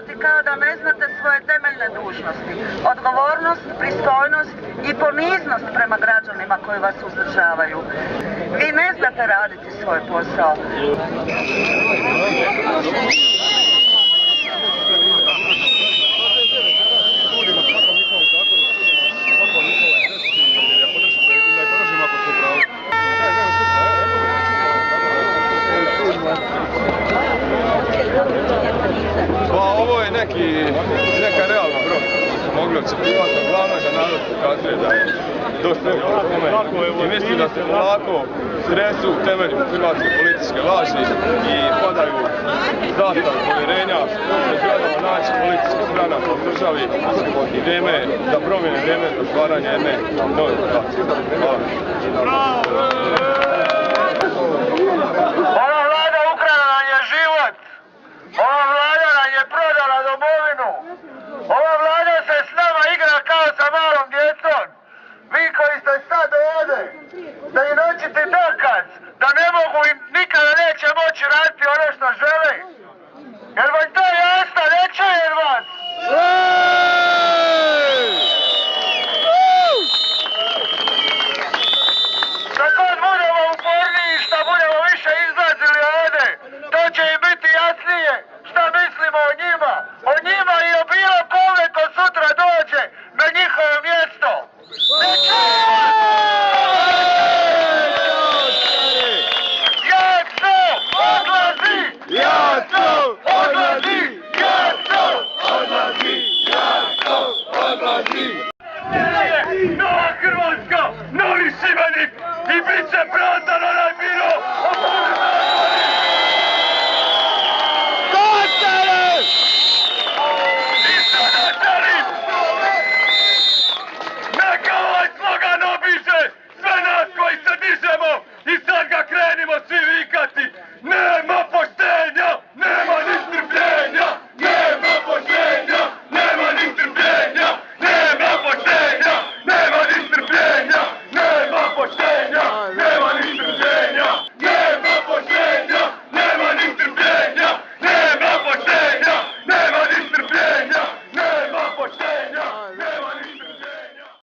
raditi kao da ne znate svoje temeljne dužnosti. Odgovornost, pristojnost i poniznost prema građanima koji vas uzdržavaju. Vi ne znate raditi svoj posao. Pa ovo je neka realna broj koju smo mogli očekivati, a glavno je da narod pokazuje da je dosta tome i mislim da se polako tresu u temelju hrvatske političke laži i padaju zastave povjerenja među jednom naći političkih stranaka u državi i vrijeme za promjene, vrijeme za stvaranje jedne nove demokracije. Hvala. Ova vlada ukrala nam je život. Ova vlada nam je prodala domovinu. Ova vlada se s nama igra kao sa malom djecom. Vi koji ste sad ovdje, da im noćite dokaz da ne mogu i nikada neće moći raditi ono što žele. Jer vam to jasno, ne čujem vas. Što god budemo uporniji, što budemo više izlazili ovdje, to će im biti jasnije šta mislimo o njima. O njima i o bilo kome ko sutra dođe na njihovo mjesto. Ne čujem vas! Jasno odlazi! Jasno odlazi! Jasno odlazi! Jasno odlazi! Nova Hrvatska, novi Šibenik i bit će pravda